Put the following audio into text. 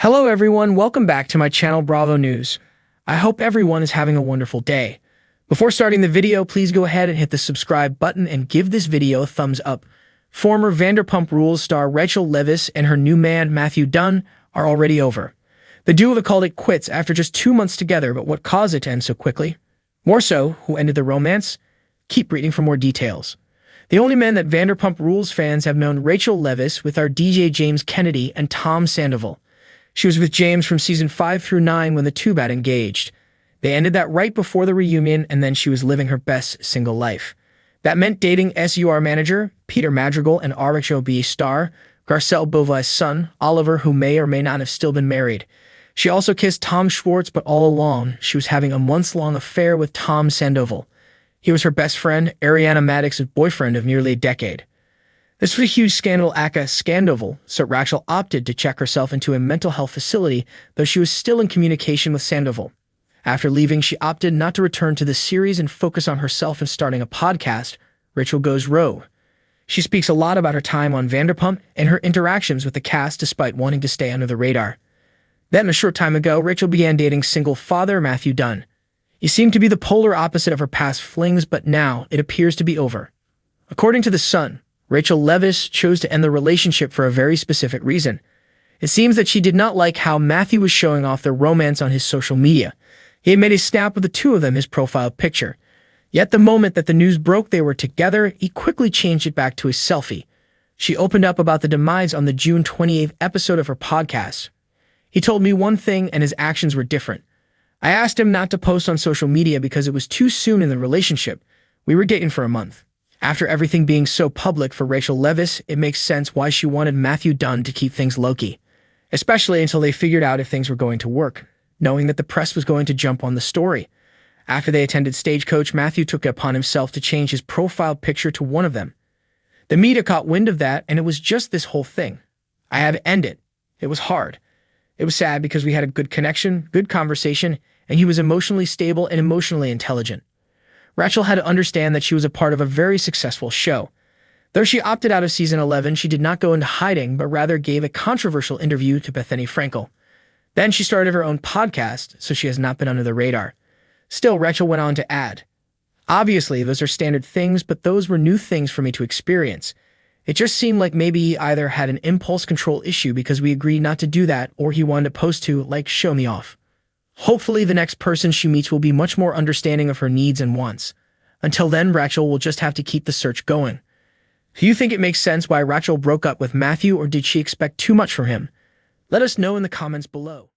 Hello everyone, welcome back to my channel Bravo News. I hope everyone is having a wonderful day. Before starting the video, please go ahead and hit the subscribe button and give this video a thumbs up. Former Vanderpump Rules star Rachel Leviss and her new man Matthew Dunn are already over. The duo have called it quits after just 2 months together, but what caused it to end so quickly? More so, who ended the romance? Keep reading for more details. The only men that Vanderpump Rules fans have known Rachel Leviss with are DJ James Kennedy and Tom Sandoval. She was with James from season 5 through 9 when the two got engaged. They ended that right before the reunion, and then she was living her best single life. That meant dating SUR manager Peter Madrigal and RHOB star Garcelle Beauvais' son, Oliver, who may or may not have still been married. She also kissed Tom Schwartz, but all along, she was having a months-long affair with Tom Sandoval. He was her best friend, Ariana Madix's boyfriend of nearly a decade. This was a huge scandal aka Scandoval, so Rachel opted to check herself into a mental health facility, though she was still in communication with Sandoval. After leaving, she opted not to return to the series and focus on herself and starting a podcast, Rachel Goes Rogue. She speaks a lot about her time on Vanderpump and her interactions with the cast despite wanting to stay under the radar. Then, a short time ago, Rachel began dating single father Matthew Dunn. He seemed to be the polar opposite of her past flings, but now it appears to be over. According to The Sun, Rachel Leviss chose to end the relationship for a very specific reason. It seems that she did not like how Matthew was showing off their romance on his social media. He had made a snap of the two of them his profile picture. Yet the moment that the news broke they were together, he quickly changed it back to a selfie. She opened up about the demise on the June 28th episode of her podcast. He told me one thing and his actions were different. I asked him not to post on social media because it was too soon in the relationship. We were dating for a month. After everything being so public for Rachel Leviss, it makes sense why she wanted Matthew Dunn to keep things low-key, especially until they figured out if things were going to work, knowing that the press was going to jump on the story. After they attended Stagecoach, Matthew took it upon himself to change his profile picture to one of them. The media caught wind of that, and it was just this whole thing. I had to end it. It was hard. It was sad because we had a good connection, good conversation, and he was emotionally stable and emotionally intelligent. Rachel had to understand that she was a part of a very successful show. Though she opted out of season 11, she did not go into hiding, but rather gave a controversial interview to Bethany Frankel. Then she started her own podcast, so she has not been under the radar. Still, Rachel went on to add, "Obviously, those are standard things, but those were new things for me to experience. It just seemed like maybe he either had an impulse control issue because we agreed not to do that, or he wanted to post to, like, show me off. Hopefully the next person she meets will be much more understanding of her needs and wants. Until then, Rachel will just have to keep the search going." Do you think it makes sense why Rachel broke up with Matthew, or did she expect too much from him? Let us know in the comments below.